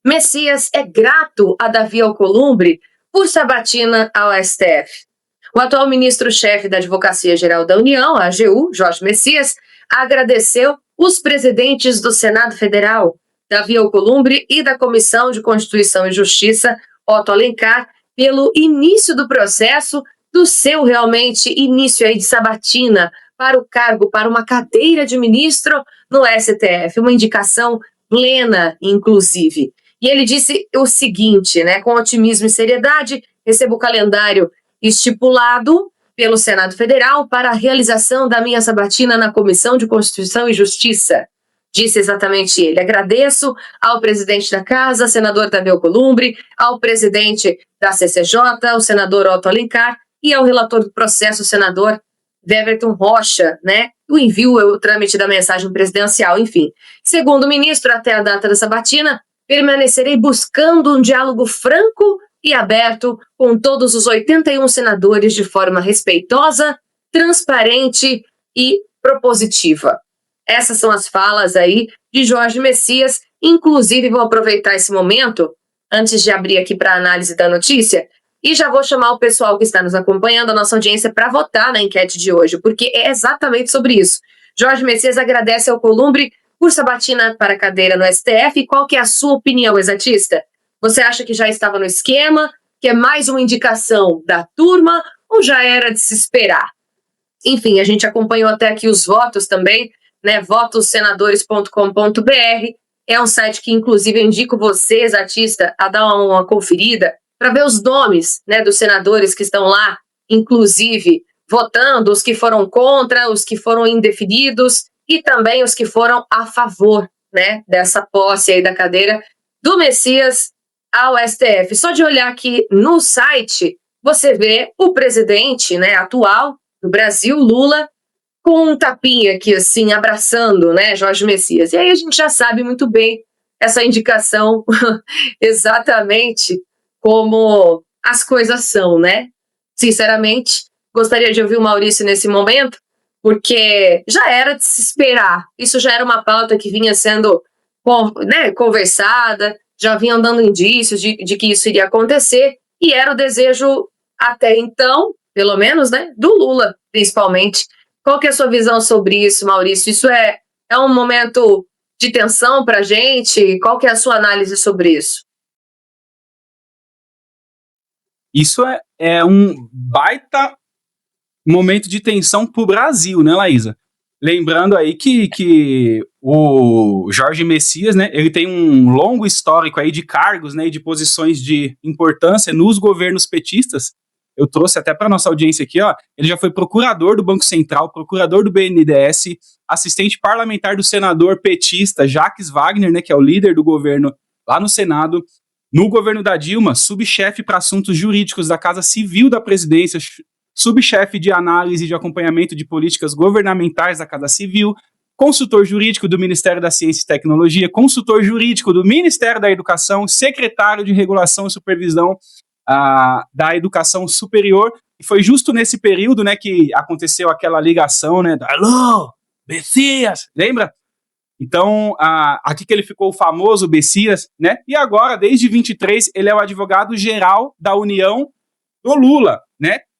Messias é grato a Davi Alcolumbre por sabatina ao STF. O atual ministro-chefe da Advocacia Geral da União, a AGU, Jorge Messias, agradeceu os presidentes do Senado Federal, Davi Alcolumbre, e da Comissão de Constituição e Justiça, Otto Alencar, pelo início do processo, do seu realmente início aí de sabatina para o cargo, para uma cadeira de ministro no STF, uma indicação plena, inclusive. E ele disse o seguinte, com otimismo e seriedade, recebo o calendário estipulado pelo Senado Federal para a realização da minha sabatina na Comissão de Constituição e Justiça. Disse exatamente ele. Agradeço ao presidente da Casa, senador Davi Alcolumbre, ao presidente da CCJ, o senador Otto Alencar, e ao relator do processo, o senador Weverton Rocha, o envio, o trâmite da mensagem presidencial, enfim. Segundo o ministro, até a data da sabatina, permanecerei buscando um diálogo franco e aberto com todos os 81 senadores de forma respeitosa, transparente e propositiva. Essas são as falas aí de Jorge Messias. Inclusive, vou aproveitar esse momento, antes de abrir aqui para a análise da notícia, e já vou chamar o pessoal que está nos acompanhando, a nossa audiência, para votar na enquete de hoje, porque é exatamente sobre isso. Jorge Messias agradece ao Alcolumbre por sabatina para a cadeira no STF. E qual que é a sua opinião, exatista? Você acha que já estava no esquema, que é mais uma indicação da turma, ou já era de se esperar? Enfim, a gente acompanhou até aqui os votos também, votossenadores.com.br. É um site que, inclusive, eu indico você, exatista, a dar uma conferida para ver os nomes dos senadores que estão lá, inclusive, votando, os que foram contra, os que foram indefinidos e também os que foram a favor dessa posse aí da cadeira do Messias ao STF. Só de olhar aqui no site, você vê o presidente atual do Brasil, Lula, com um tapinha aqui, assim, abraçando, Jorge Messias. E aí a gente já sabe muito bem essa indicação exatamente como as coisas são, Sinceramente, gostaria de ouvir o Maurício nesse momento, porque já era de se esperar. Isso já era uma pauta que vinha sendo conversada, já vinham dando indícios de que isso iria acontecer, e era o desejo, até então, pelo menos, do Lula, principalmente. Qual que é a sua visão sobre isso, Maurício? Isso é um momento de tensão para a gente? Qual que é a sua análise sobre isso? Isso é um baita momento de tensão para o Brasil, Laísa? Lembrando aí que o Jorge Messias, ele tem um longo histórico aí de cargos, e de posições de importância nos governos petistas. Eu trouxe até para nossa audiência aqui, ele já foi procurador do Banco Central, procurador do BNDES, assistente parlamentar do senador petista Jacques Wagner, que é o líder do governo lá no Senado. No governo da Dilma, subchefe para assuntos jurídicos da Casa Civil da Presidência, subchefe de análise e de acompanhamento de políticas governamentais da Casa Civil, consultor jurídico do Ministério da Ciência e Tecnologia, consultor jurídico do Ministério da Educação, secretário de Regulação e Supervisão da Educação Superior. E foi justo nesse período que aconteceu aquela ligação, alô, Messias, lembra? Então, aqui que ele ficou o famoso Messias, e agora, desde 23, ele é o advogado-geral da União do Lula,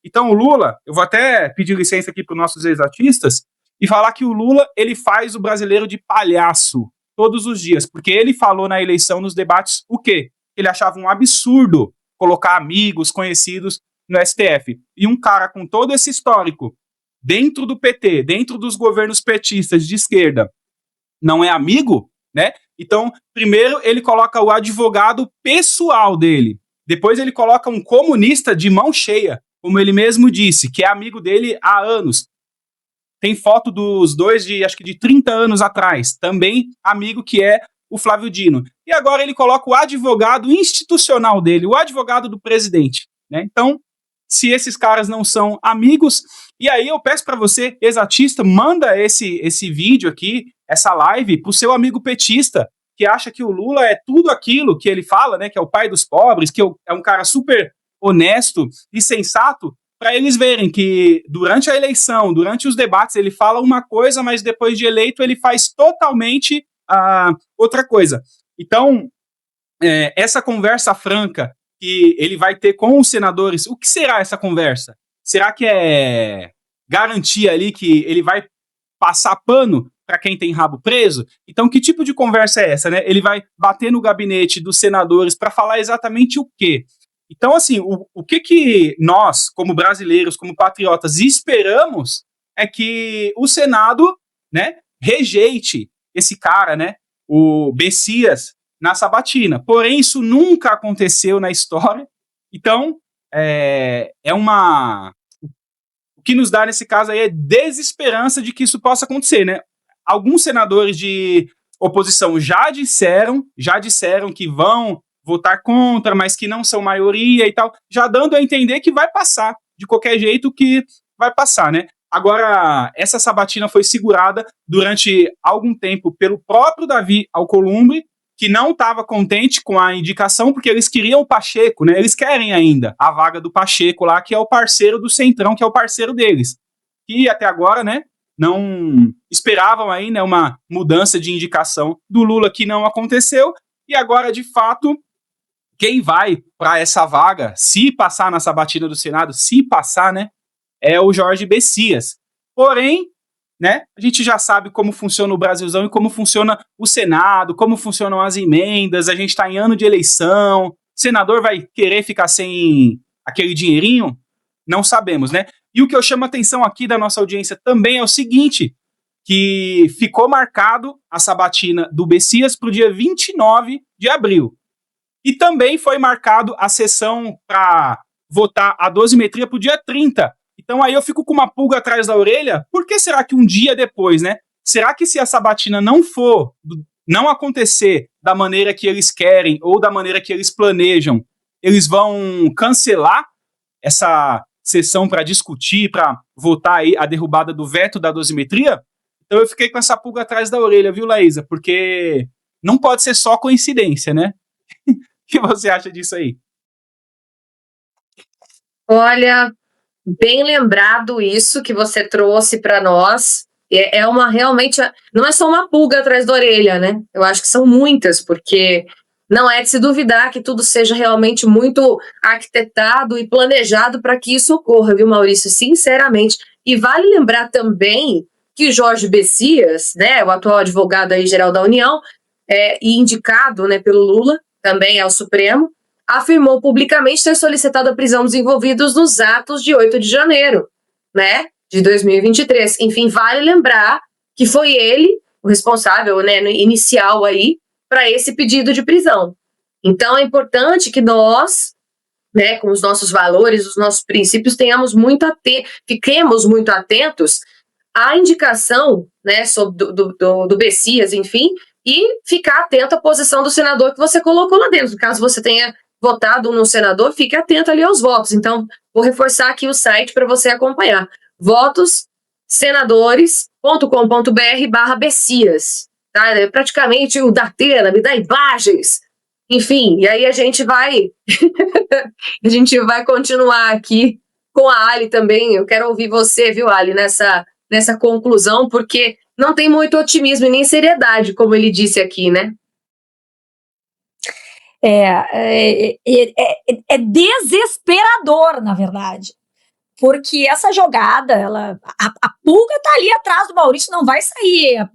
Então, o Lula, eu vou até pedir licença aqui para os nossos exatistas e falar que o Lula, ele faz o brasileiro de palhaço todos os dias, porque ele falou na eleição, nos debates, o quê? Ele achava um absurdo colocar amigos, conhecidos no STF. E um cara com todo esse histórico, dentro do PT, dentro dos governos petistas de esquerda, não é amigo, Então, primeiro ele coloca o advogado pessoal dele, depois ele coloca um comunista de mão cheia, como ele mesmo disse, que é amigo dele há anos. Tem foto dos dois acho que de 30 anos atrás, também amigo, que é o Flávio Dino. E agora ele coloca o advogado institucional dele, o advogado do presidente, Então, se esses caras não são amigos, e aí eu peço para você, exatista, manda esse vídeo aqui, essa live, pro seu amigo petista, que acha que o Lula é tudo aquilo que ele fala, que é o pai dos pobres, que é um cara super honesto e sensato, para eles verem que durante a eleição, durante os debates, ele fala uma coisa, mas depois de eleito ele faz totalmente outra coisa. Então, essa conversa franca que ele vai ter com os senadores, o que será essa conversa? Será que é garantia ali que ele vai passar pano para quem tem rabo preso? Então, que tipo de conversa é essa, né? Ele vai bater no gabinete dos senadores para falar exatamente o quê? Então, assim, o que nós, como brasileiros, como patriotas, esperamos é que o Senado, né, rejeite esse cara, né, o Messias, na sabatina. Porém, isso nunca aconteceu na história. Então, o que nos dá nesse caso aí é desesperança de que isso possa acontecer, né? Alguns senadores de oposição já disseram que vão votar contra, mas que não são maioria e tal, já dando a entender que vai passar, de qualquer jeito que vai passar, né? Agora, essa sabatina foi segurada durante algum tempo pelo próprio Davi Alcolumbre, que não estava contente com a indicação, porque eles queriam o Pacheco, né? Eles querem ainda a vaga do Pacheco lá, que é o parceiro do Centrão, que é o parceiro deles. E até agora, né, não esperavam aí, né, uma mudança de indicação do Lula, que não aconteceu, e agora, de fato, quem vai para essa vaga, se passar na sabatina do Senado, se passar, né, é o Jorge Messias. Porém, né, a gente já sabe como funciona o Brasilzão e como funciona o Senado, como funcionam as emendas, a gente está em ano de eleição, o senador vai querer ficar sem aquele dinheirinho? Não sabemos, né? E o que eu chamo a atenção aqui da nossa audiência também é o seguinte, que ficou marcado a sabatina do Messias para o dia 29 de abril. E também foi marcado a sessão para votar a dosimetria para o dia 30. Então aí eu fico com uma pulga atrás da orelha. Por que será que um dia depois, né? Será que se a sabatina não acontecer da maneira que eles querem ou da maneira que eles planejam, eles vão cancelar essa sessão para discutir, para votar aí a derrubada do veto da dosimetria? Então eu fiquei com essa pulga atrás da orelha, viu, Laísa? Porque não pode ser só coincidência, né? O que você acha disso aí? Olha, bem lembrado isso que você trouxe para nós. É uma realmente, não é só uma pulga atrás da orelha, né? Eu acho que são muitas, porque não é de se duvidar que tudo seja realmente muito arquitetado e planejado para que isso ocorra, viu, Maurício? Sinceramente. E vale lembrar também que Jorge Messias, né, o atual advogado aí geral da União, e indicado, né, pelo Lula, também ao Supremo, afirmou publicamente ter solicitado a prisão dos envolvidos nos atos de 8 de janeiro, né, de 2023. Enfim, vale lembrar que foi ele o responsável, né, inicial aí, para esse pedido de prisão. Então, é importante que nós, né, com os nossos valores, os nossos princípios, fiquemos muito atentos à indicação, né, do Messias, enfim, e ficar atento à posição do senador que você colocou lá dentro. Caso você tenha votado no senador, fique atento ali aos votos. Então, vou reforçar aqui o site para você acompanhar. votossenadores.com.br/Messias. Tá? É praticamente o Datena, me dá imagens. Enfim, e aí a gente vai a gente vai continuar aqui com a Ali também. Eu quero ouvir você, viu, Ali, nessa conclusão, porque não tem muito otimismo e nem seriedade, como ele disse aqui, né? É desesperador, na verdade, porque essa jogada, a pulga tá ali atrás do Maurício, não vai sair a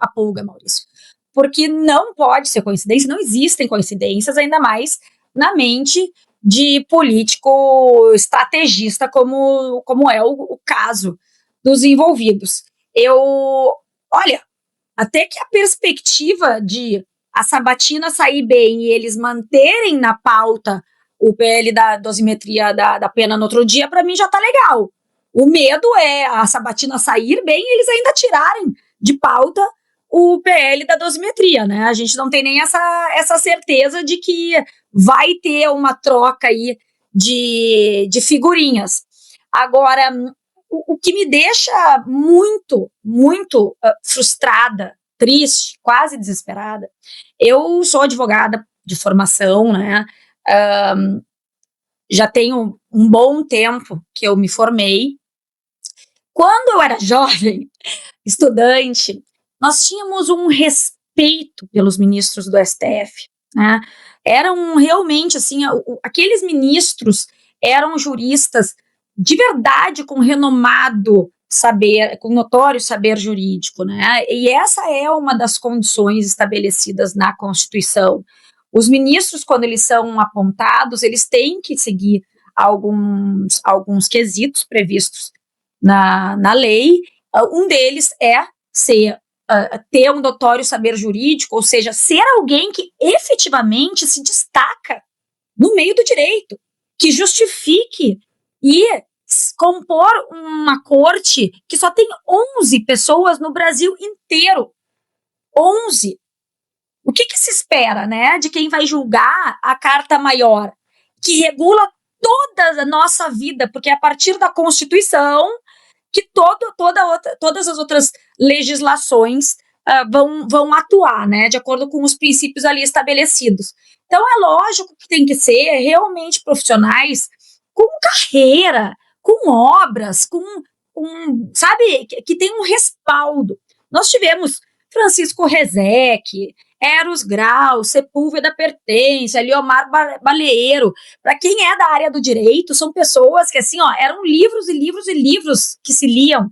pulga, Maurício, porque não pode ser coincidência, não existem coincidências, ainda mais na mente de político estrategista como é o caso dos envolvidos. Olha, até que a perspectiva de a sabatina sair bem e eles manterem na pauta o PL da dosimetria da pena no outro dia, para mim já tá legal. O medo é a sabatina sair bem e eles ainda tirarem de pauta o PL da dosimetria, né? A gente não tem nem essa certeza de que vai ter uma troca aí de figurinhas. Agora, o que me deixa muito, muito frustrada, triste, quase desesperada. Eu sou advogada de formação, né? Já tenho um bom tempo que eu me formei. Quando eu era jovem, estudante, nós tínhamos um respeito pelos ministros do STF, né? eram realmente, assim, aqueles ministros eram juristas de verdade com renomado saber, com notório saber jurídico, né? E essa é uma das condições estabelecidas na Constituição. Os ministros, quando eles são apontados, eles têm que seguir alguns quesitos previstos na lei. Um deles é ter um notório saber jurídico, ou seja, ser alguém que efetivamente se destaca no meio do direito, que justifique e compor uma corte que só tem 11 pessoas no Brasil inteiro. 11. O que se espera, né, de quem vai julgar a Carta Maior, que regula toda a nossa vida, porque é a partir da Constituição que todas as outras legislações vão atuar, né, de acordo com os princípios ali estabelecidos. Então é lógico que tem que ser realmente profissionais com carreira, com obras, sabe, que tem um respaldo. Nós tivemos Francisco Rezec, Eros Grau, Sepúlveda Pertence, Eliomar Baleiro. Para quem é da área do direito, são pessoas que, assim, eram livros e livros e livros que se liam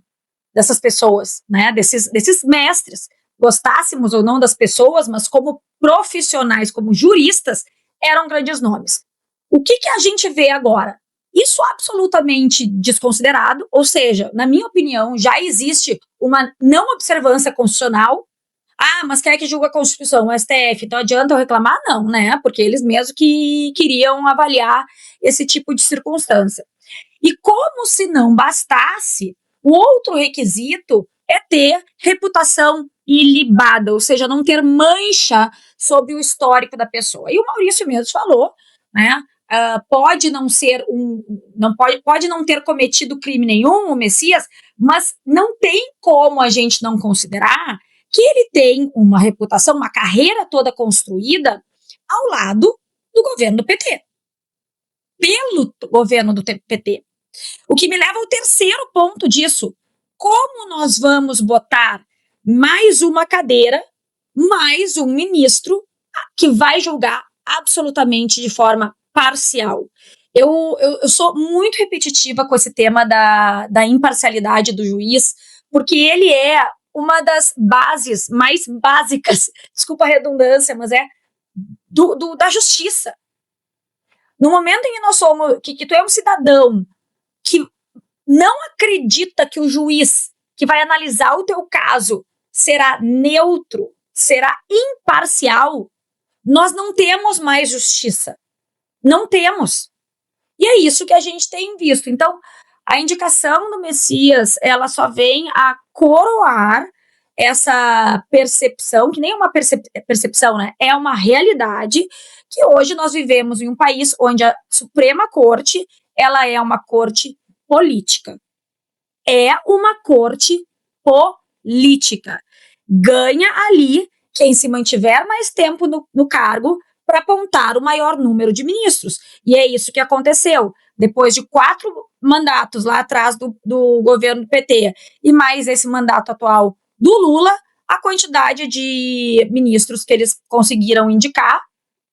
dessas pessoas, né, desses mestres. Gostássemos ou não das pessoas, mas como profissionais, como juristas, eram grandes nomes. O que a gente vê agora? Isso absolutamente desconsiderado, ou seja, na minha opinião, já existe uma não observância constitucional. Mas quem é que julga a Constituição? O STF. Então adianta eu reclamar? Não, né? Porque eles mesmos que queriam avaliar esse tipo de circunstância. E como se não bastasse, o outro requisito é ter reputação ilibada, ou seja, não ter mancha sobre o histórico da pessoa. E o Maurício mesmo falou, né? Pode não ter cometido crime nenhum, o Messias, mas não tem como a gente não considerar que ele tem uma reputação, uma carreira toda construída ao lado do governo do PT, pelo governo do PT. O que me leva ao terceiro ponto disso. Como nós vamos botar mais uma cadeira, mais um ministro que vai julgar absolutamente de forma parcial? Eu sou muito repetitiva com esse tema da imparcialidade do juiz, porque ele é uma das bases mais básicas, desculpa a redundância, mas da justiça. No momento em que nós somos, que tu é um cidadão que não acredita que o juiz que vai analisar o teu caso será neutro, será imparcial, nós não temos mais justiça. Não temos. E é isso que a gente tem visto. Então, a indicação do Messias, ela só vem a coroar essa percepção, que nem é uma percepção, né? É uma realidade que hoje nós vivemos em um país onde a Suprema Corte, ela é uma corte política. É uma corte política. Ganha ali quem se mantiver mais tempo no cargo para apontar o maior número de ministros. E é isso que aconteceu. Depois de 4 mandatos lá atrás do governo do PT e mais esse mandato atual do Lula, a quantidade de ministros que eles conseguiram indicar,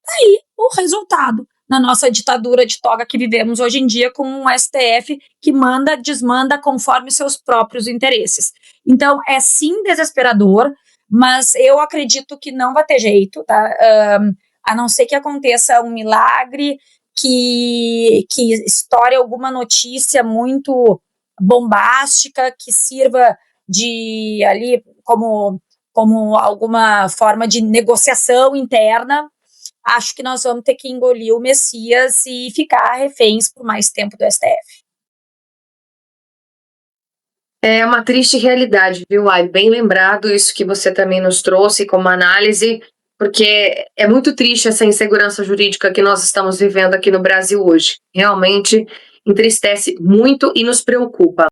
aí o resultado na nossa ditadura de toga que vivemos hoje em dia, com um STF que manda, desmanda conforme seus próprios interesses. Então, é sim desesperador, mas eu acredito que não vai ter jeito, tá? A não ser que aconteça um milagre, que estoure alguma notícia muito bombástica, que sirva de ali como alguma forma de negociação interna. Acho que nós vamos ter que engolir o Messias e ficar reféns por mais tempo do STF. É uma triste realidade, viu, Ai? Bem lembrado isso que você também nos trouxe como análise, porque é muito triste essa insegurança jurídica que nós estamos vivendo aqui no Brasil hoje. Realmente entristece muito e nos preocupa.